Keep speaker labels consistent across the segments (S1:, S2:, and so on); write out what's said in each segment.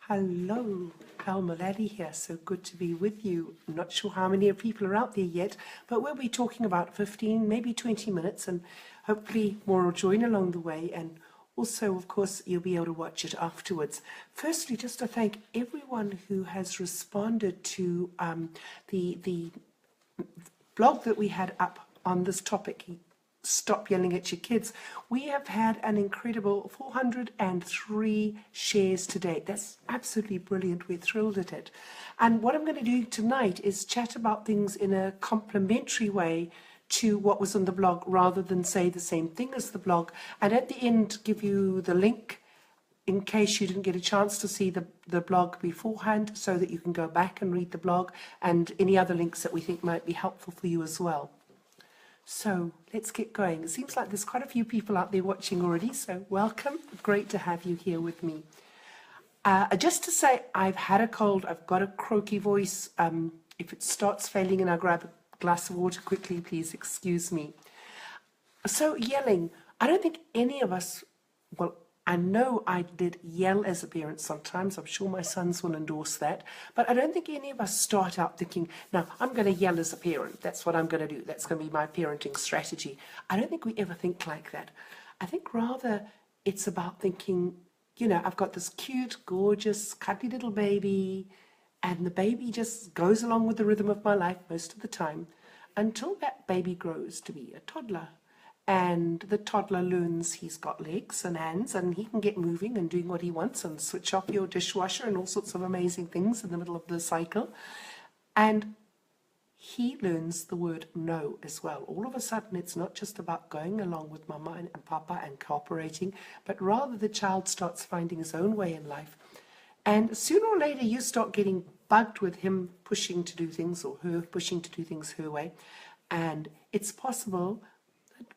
S1: Hello, Mullally here. So good to be with you. I'm not sure how many people are out there yet, but we'll be talking about 15, maybe 20 minutes, and hopefully more will join along the way. And also, of course, you'll be able to watch it afterwards. Firstly, just to thank everyone who has responded to the blog that we had up on this topic. Stop yelling at your kids. We have had an incredible 403 shares to date. That's absolutely brilliant. We're thrilled at it. And what I'm going to do tonight is chat about things in a complementary way to what was on the blog rather than say the same thing as the blog. And at the end, give you the link in case you didn't get a chance to see the blog beforehand, so that you can go back and read the blog and any other links that we think might be helpful for you as well. So let's get going. It seems like there's quite a few people out there watching already, so welcome. Great to have you here with me. Just to say, I've had a cold. I've got a croaky voice. If it starts failing and I grab a glass of water quickly, please excuse me. So yelling, I don't think any of us, well, I know I did yell as a parent sometimes. I'm sure my sons will endorse that. But I don't think any of us start out thinking, no, I'm going to yell as a parent. That's what I'm going to do. That's going to be my parenting strategy. I don't think we ever think like that. I think rather it's about thinking, you know, I've got this cute, gorgeous, cuddly little baby, and the baby just goes along with the rhythm of my life most of the time until that baby grows to be a toddler. And the toddler learns he's got legs and hands and he can get moving and doing what he wants and switch off your dishwasher and all sorts of amazing things in the middle of the cycle. And he learns the word no as well. All of a sudden, it's not just about going along with mama and papa and cooperating, but rather the child starts finding his own way in life. And sooner or later, you start getting bugged with him pushing to do things or her pushing to do things her way. And it's possible,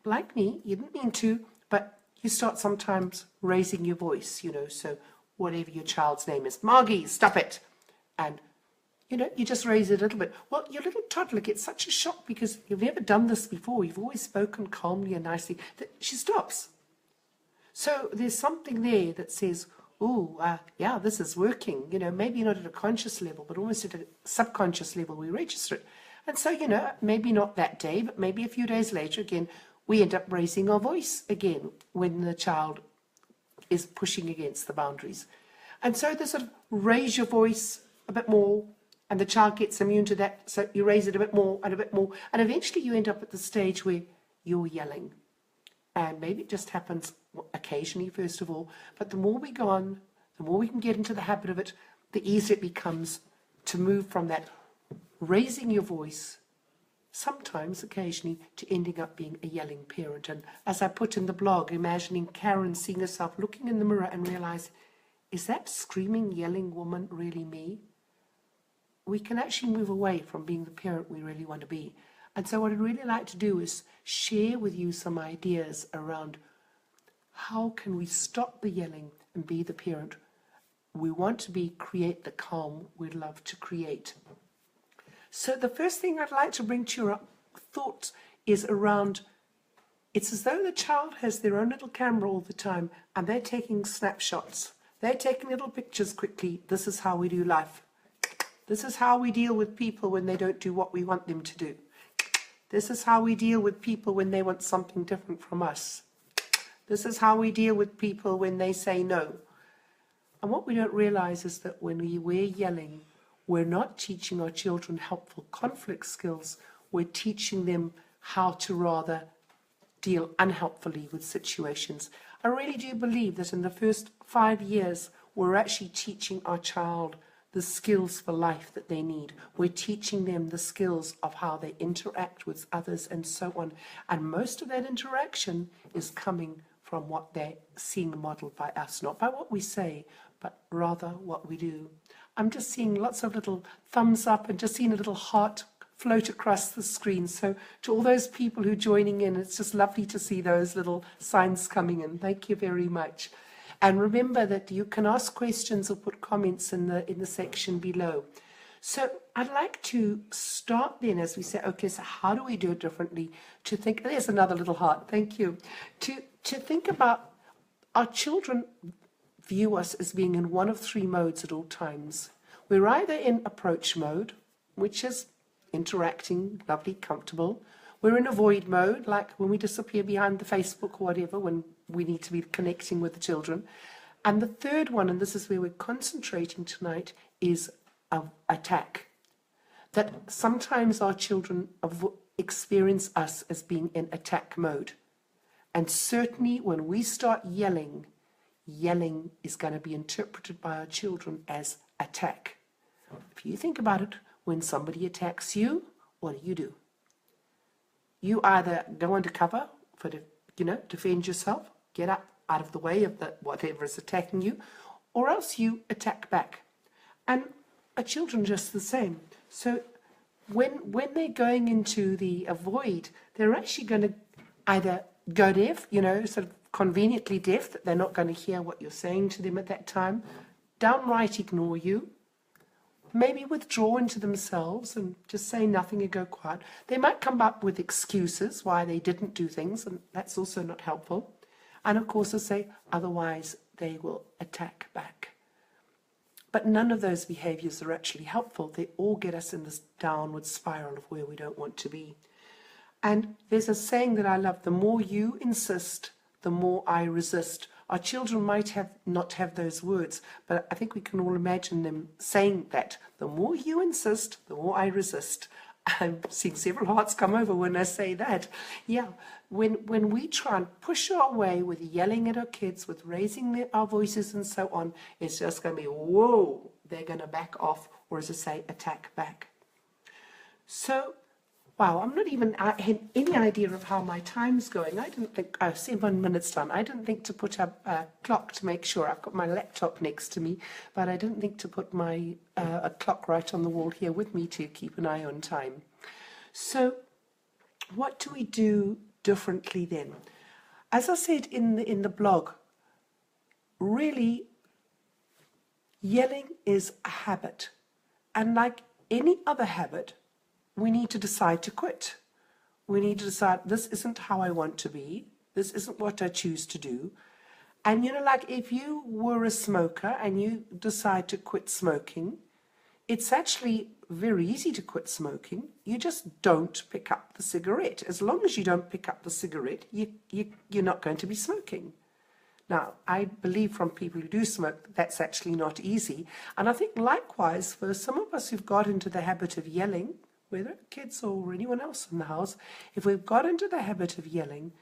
S1: like me, you didn't mean to, but you start sometimes raising your voice, you know, so whatever your child's name is, Margie, stop it. And, you know, you just raise it a little bit. Well, your little toddler gets such a shock because you've never done this before. You've always spoken calmly and nicely that she stops. So there's something there that says, oh, yeah, this is working. You know, maybe not at a conscious level, but almost at a subconscious level, we register it. And so, you know, maybe not that day, but maybe a few days later, again, we end up raising our voice again when the child is pushing against the boundaries. And so they sort of raise your voice a bit more, and the child gets immune to that, so you raise it a bit more, and eventually you end up at the stage where you're yelling. And maybe it just happens occasionally, first of all, but the more we go on, the more we can get into the habit of it, the easier it becomes to move from that raising your voice, sometimes, occasionally, to ending up being a yelling parent. And as I put in the blog, imagining Karen seeing herself looking in the mirror and realize, is that screaming, yelling woman really me? We can actually move away from being the parent we really want to be. And so what I'd really like to do is share with you some ideas around how can we stop the yelling and be the parent we want to be, create the calm we'd love to create. So the first thing I'd like to bring to your thoughts is around, it's as though the child has their own little camera all the time and they're taking snapshots. They're taking little pictures quickly. This is how we do life. This is how we deal with people when they don't do what we want them to do. This is how we deal with people when they want something different from us. This is how we deal with people when they say no. And what we don't realize is that when we're yelling, we're not teaching our children helpful conflict skills. We're teaching them how to rather deal unhelpfully with situations. I really do believe that in the first 5 years, we're actually teaching our child the skills for life that they need. We're teaching them the skills of how they interact with others and so on. And most of that interaction is coming from what they're seeing modeled by us, not by what we say, but rather what we do. I'm just seeing lots of little thumbs up and just seeing a little heart float across the screen. So to all those people who are joining in, it's just lovely to see those little signs coming in. Thank you very much. And remember that you can ask questions or put comments in the section below. So I'd like to start then, as we say, okay, so how do we do it differently? To think, there's another little heart, thank you. To think about our children view us as being in one of three modes at all times. We're either in approach mode, which is interacting, lovely, comfortable. We're in avoid mode, like when we disappear behind the Facebook or whatever, when we need to be connecting with the children. And the third one, and this is where we're concentrating tonight, is attack. That sometimes our children experience us as being in attack mode. And certainly when we start yelling, yelling is going to be interpreted by our children as attack. If you think about it, when somebody attacks you, what do? You either go under cover for defend yourself, get up out of the way of whatever is attacking you, or else you attack back. And our children just the same. So when they're going into the avoid, they're actually going to either go deaf, sort of conveniently deaf, that they're not going to hear what you're saying to them at that time, downright ignore you, maybe withdraw into themselves and just say nothing and go quiet. They might come up with excuses why they didn't do things, and that's also not helpful. And of course, they'll say, otherwise they will attack back. But none of those behaviors are actually helpful. They all get us in this downward spiral of where we don't want to be. And there's a saying that I love: the more you insist, the more I resist. Our children might not have those words, but I think we can all imagine them saying that. The more you insist, the more I resist. I'm seeing several hearts come over when I say that. Yeah, when we try and push our way with yelling at our kids, with raising our voices and so on, it's just going to be, whoa, they're going to back off, or as I say, attack back. So, wow, I'm not even had any idea of how my time's going. I didn't think, 7 minutes time. I didn't think to put up a clock to make sure. I've got my laptop next to me, but I didn't think to put my a clock right on the wall here with me to keep an eye on time. So what do we do differently then? As I said in the blog, really, yelling is a habit. And like any other habit, we need to decide to quit. We need to decide, this isn't how I want to be. This isn't what I choose to do. And like if you were a smoker and you decide to quit smoking, it's actually very easy to quit smoking. You just don't pick up the cigarette. As long as you don't pick up the cigarette, you're not going to be smoking. Now, I believe from people who do smoke, that's actually not easy. And I think likewise, for some of us who've got into the habit of yelling, whether kids or anyone else in the house, if we've got into the habit of yelling,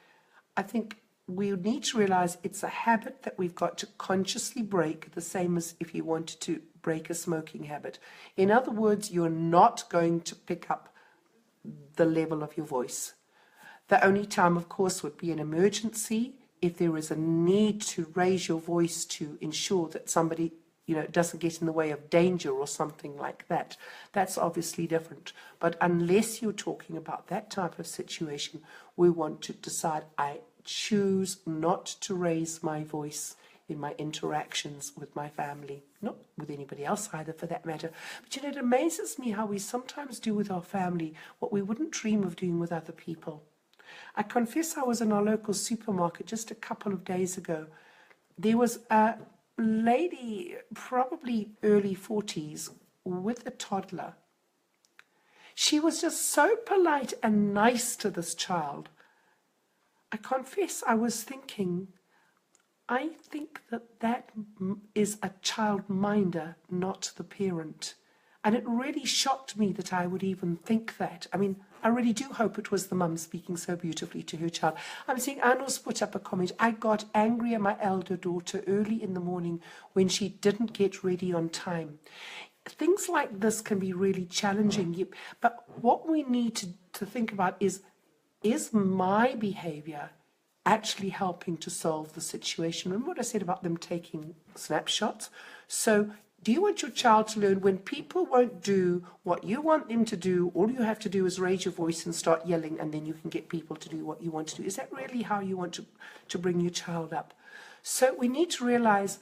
S1: I think we need to realize it's a habit that we've got to consciously break, the same as if you wanted to break a smoking habit. In other words, you're not going to pick up the level of your voice. The only time, of course, would be an emergency, if there is a need to raise your voice to ensure that somebody doesn't get in the way of danger or something like that. That's obviously different. But unless you're talking about that type of situation, we want to decide, I choose not to raise my voice in my interactions with my family, not with anybody else either for that matter. But it amazes me how we sometimes do with our family what we wouldn't dream of doing with other people. I confess I was in our local supermarket just a couple of days ago. There was a lady, probably early 40s, with a toddler. She was just so polite and nice to this child. I confess I was thinking, I think that is a child minder, not the parent. And it really shocked me that I would even think that. I mean, I really do hope it was the mum speaking so beautifully to her child. I'm seeing Anna's put up a comment. I got angry at my elder daughter early in the morning when she didn't get ready on time. Things like this can be really challenging. But what we need to think about is my behavior actually helping to solve the situation? Remember what I said about them taking snapshots? So do you want your child to learn when people won't do what you want them to do, all you have to do is raise your voice and start yelling, and then you can get people to do what you want to do? Is that really how you want to bring your child up? So we need to realize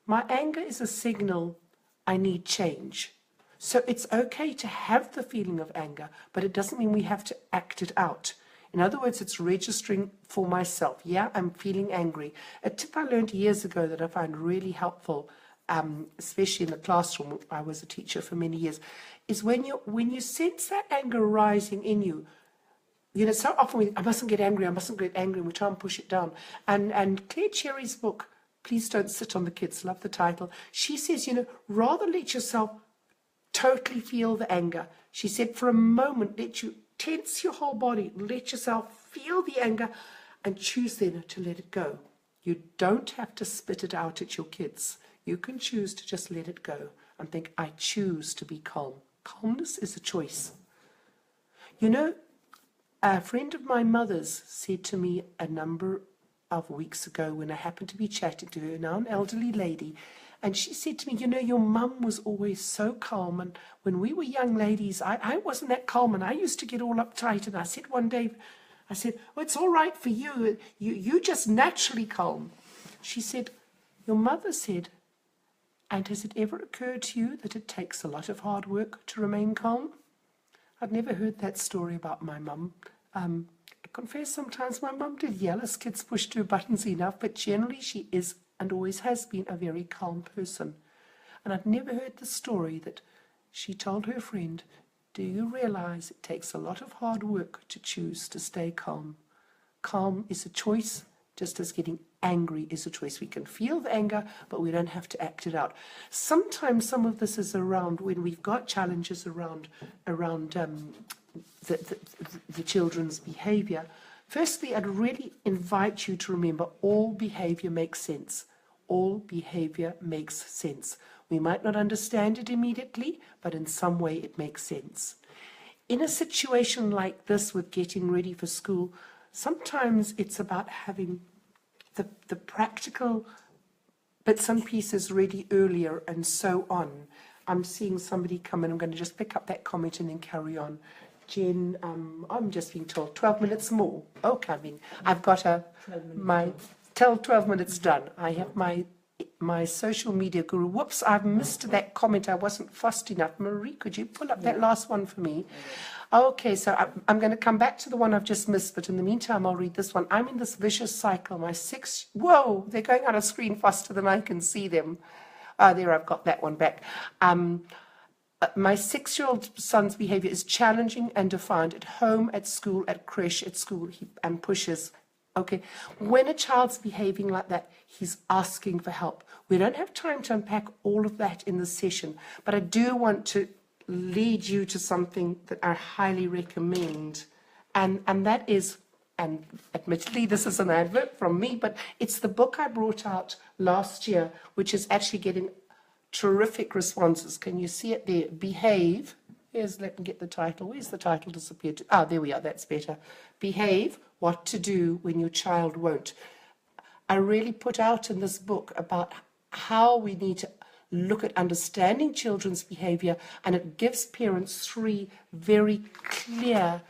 S1: my anger is a signal I need change. So it's okay to have the feeling of anger, but it doesn't mean we have to act it out. In other words, it's registering for myself. Yeah, I'm feeling angry. A tip I learned years ago that I find really helpful, especially in the classroom, I was a teacher for many years, is when you sense that anger rising in you, so often I mustn't get angry, and we try and push it down. And Claire Cherry's book, Please Don't Sit on the Kids, love the title. She says, rather let yourself totally feel the anger. She said, for a moment, let you tense your whole body, let yourself feel the anger, and choose then to let it go. You don't have to spit it out at your kids. You can choose to just let it go and think, I choose to be calm. Calmness is a choice. A friend of my mother's said to me a number of weeks ago when I happened to be chatting to her, now an elderly lady, and she said to me, your mum was always so calm, and when we were young ladies, I wasn't that calm, and I used to get all uptight, and I said one day, well, it's all right for you, you just naturally calm. She said, your mother said, and has it ever occurred to you that it takes a lot of hard work to remain calm? I'd never heard that story about my mum. I confess sometimes my mum did yell as kids pushed her buttons enough, but generally she is and always has been a very calm person. And I'd never heard the story that she told her friend, do you realize it takes a lot of hard work to choose to stay calm? Calm is a choice, just as getting angry is a choice. We can feel the anger, but we don't have to act it out. Sometimes some of this is around when we've got challenges around the children's behavior. Firstly, I'd really invite you to remember all behavior makes sense. All behavior makes sense. We might not understand it immediately, but in some way it makes sense. In a situation like this with getting ready for school, sometimes it's about having the practical bits and pieces ready earlier and so on. I'm seeing somebody come in. I'm going to just pick up that comment and then carry on. Jen, I'm just being told 12 minutes more. Oh, coming. I've got 12 minutes done. I have my social media guru. Whoops, I've missed that comment. I wasn't fast enough. Marie, could you pull up that last one for me? Okay, so I'm going to come back to the one I've just missed, but in the meantime, I'll read this one. I'm in this vicious cycle. Whoa, they're going out of screen faster than I can see them. There, I've got that one back. My 6-year-old son's behavior is challenging and defined at home, at school, at creche, at school, and pushes. Okay, when a child's behaving like that, he's asking for help. We don't have time to unpack all of that in this session, but I do want to lead you to something that I highly recommend, and that is, and admittedly this is an advert from me, but it's the book I brought out last year, which is actually getting terrific responses. Can you see it there? Behave. Let me get the title. Where's the title disappeared? There we are. That's better. Behave, what to do when your child won't. I really put out in this book about how we need to look at understanding children's behavior, and it gives parents 3 very clear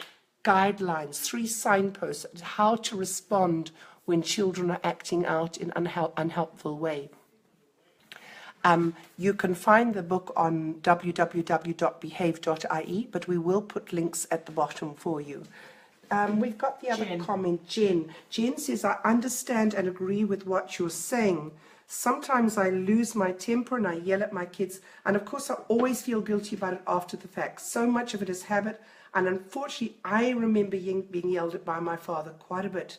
S1: guidelines, 3 signposts on how to respond when children are acting out in an unhelpful way. You can find the book on www.behave.ie, but we will put links at the bottom for you. We've got the other comment, Jen. Jen says, I understand and agree with what you're saying. Sometimes I lose my temper and I yell at my kids, and of course I always feel guilty about it after the fact. So much of it is habit, and unfortunately I remember being yelled at by my father quite a bit.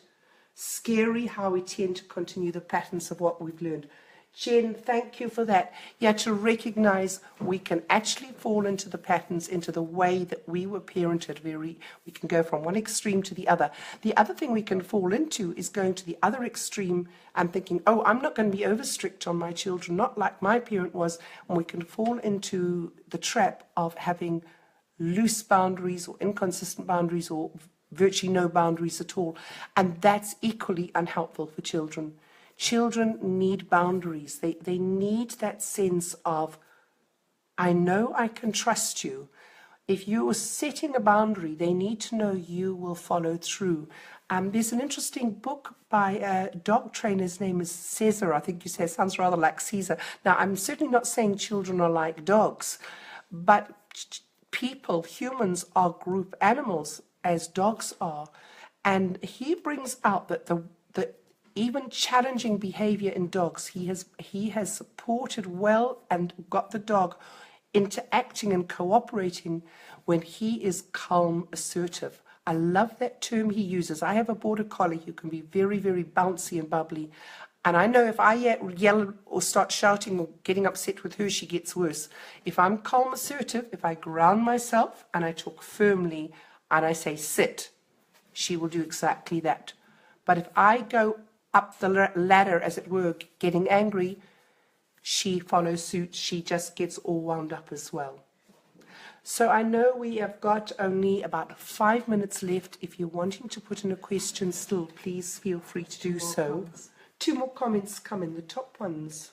S1: Scary how we tend to continue the patterns of what we've learned. Jen, thank you for that. Yeah, to recognize we can actually fall into the patterns, into the way that we were parented. We can go from one extreme to the other. The other thing we can fall into is going to the other extreme and thinking, oh, I'm not going to be over strict on my children, not like my parent was. And we can fall into the trap of having loose boundaries or inconsistent boundaries or virtually no boundaries at all. And that's equally unhelpful for children. Children need boundaries. They need that sense of, I know I can trust you. If you are setting a boundary, they need to know you will follow through. There's an interesting book by a dog trainer. His name is Cesar. I think you say it sounds rather like Caesar. Now, I'm certainly not saying children are like dogs, but people, humans, are group animals, as dogs are. And he brings out that the even challenging behavior in dogs, he has supported well and got the dog interacting and cooperating when he is calm, assertive. I love that term he uses. I have a border collie who can be very, very bouncy and bubbly. And I know if I yell or start shouting or getting upset with her, she gets worse. If I'm calm, assertive, if I ground myself and I talk firmly and I say sit, she will do exactly that. But if I go up the ladder, as it were, getting angry, she follows suit. She just gets all wound up as well. So I know we have got only about 5 minutes left. If you're wanting to put in a question still, please feel free to do so. 2 more comments come in, the top ones.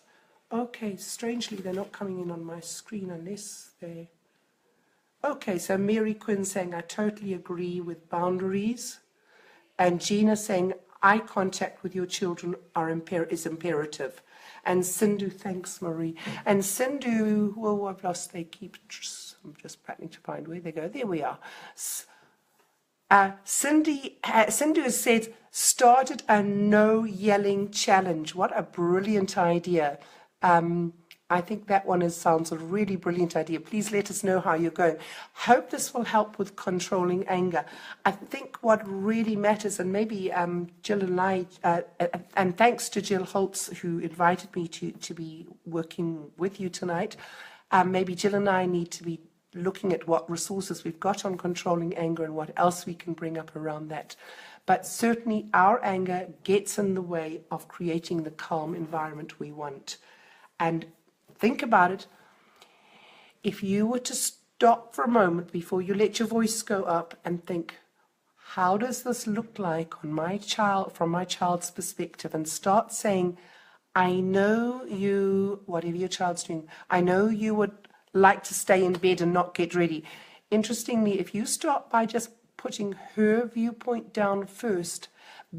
S1: Okay, strangely, they're not coming in on my screen unless they're... Okay, so Mary Quinn saying, I totally agree with boundaries. And Gina saying, eye contact with your children is imperative. And Sindhu, thanks, Marie. And Sindhu, well, I've lost, I'm just practicing to find where they go. There we are. Sindhu has said, started a no yelling challenge. What a brilliant idea. I think that one sounds a really brilliant idea. Please let us know how you're going. Hope this will help with controlling anger. I think what really matters, and maybe Jill and I, and thanks to Jill Holtz, who invited me to be working with you tonight, maybe Jill and I need to be looking at what resources we've got on controlling anger and what else we can bring up around that. But certainly our anger gets in the way of creating the calm environment we want. And think about it. If you were to stop for a moment before you let your voice go up and think, how does this look like on my child, from my child's perspective, and start saying, I know you, whatever your child's doing, I know you would like to stay in bed and not get ready. Interestingly, if you start by just putting her viewpoint down first,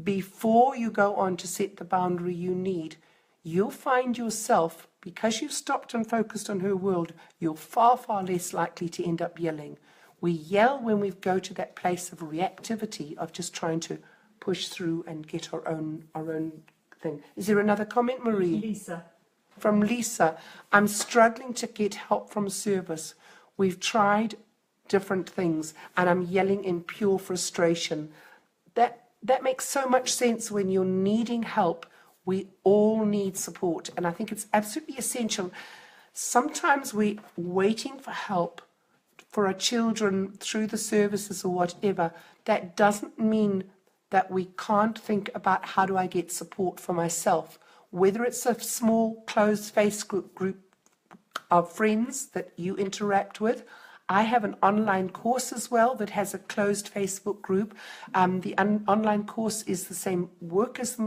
S1: before you go on to set the boundary you need, you'll find yourself, because you've stopped and focused on her world, you're far, far less likely to end up yelling. We yell when we go to that place of reactivity, of just trying to push through and get our own thing. Is there another comment, Marie?
S2: Lisa.
S1: From Lisa, I'm struggling to get help from service. We've tried different things and I'm yelling in pure frustration. That makes so much sense. When you're needing help, we all need support, and I think it's absolutely essential. Sometimes we're waiting for help for our children through the services or whatever. That doesn't mean that we can't think about, how do I get support for myself? Whether it's a small closed Facebook group of friends that you interact with. I have an online course as well that has a closed Facebook group. The online course is the same work as the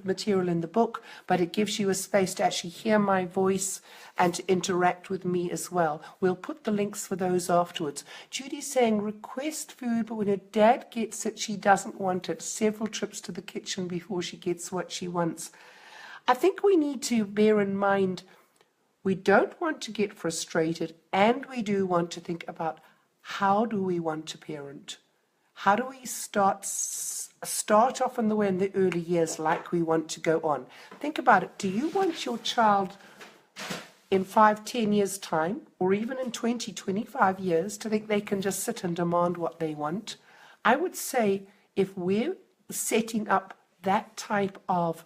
S1: material in the book, but it gives you a space to actually hear my voice and to interact with me as well. We'll put the links for those afterwards. Judy's saying, request food, but when her dad gets it, she doesn't want it. Several trips to the kitchen before she gets what she wants. I think we need to bear in mind, we don't want to get frustrated, and we do want to think about, how do we want to parent? How do we start off in the early years like we want to go on? Think about it. Do you want your child in 5-10 years' time, or even in 20-25 years, to think they can just sit and demand what they want? I would say, if we're setting up that type of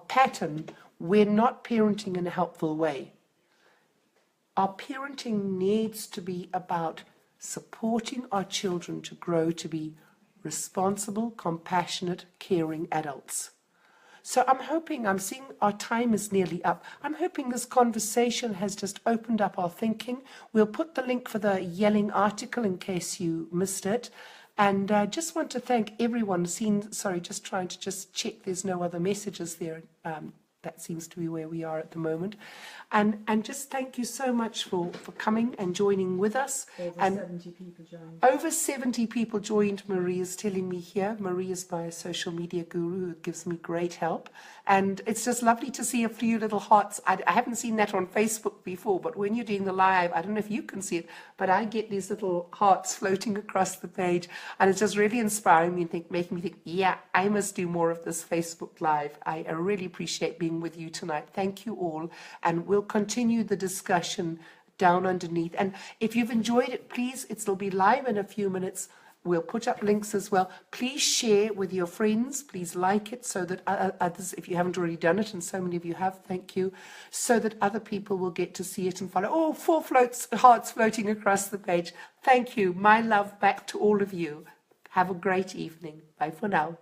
S1: pattern, we're not parenting in a helpful way. Our parenting needs to be about supporting our children to grow to be responsible, compassionate, caring adults. So I'm seeing our time is nearly up. I'm hoping this conversation has just opened up our thinking. We'll put the link for the yelling article in case you missed it. And just want to thank everyone. Just trying to check there's no other messages there. that seems to be where we are at the moment. And just thank you so much for coming and joining with us.
S2: Over 70 people joined.
S1: Over 70 people joined, Marie is telling me here. Marie is my social media guru who gives me great help. And it's just lovely to see a few little hearts. I haven't seen that on Facebook before, but when you're doing the live, I don't know if you can see it, but I get these little hearts floating across the page. And it's just really inspiring me and making me think, yeah, I must do more of this Facebook Live. I really appreciate being with you tonight. Thank you all. And we'll continue the discussion down underneath. And if you've enjoyed it, please, it'll be live in a few minutes. We'll put up links as well. Please share with your friends. Please like it so that others, if you haven't already done it, and so many of you have, thank you, so that other people will get to see it and follow. Oh, 4 hearts floating across the page. Thank you. My love back to all of you. Have a great evening. Bye for now.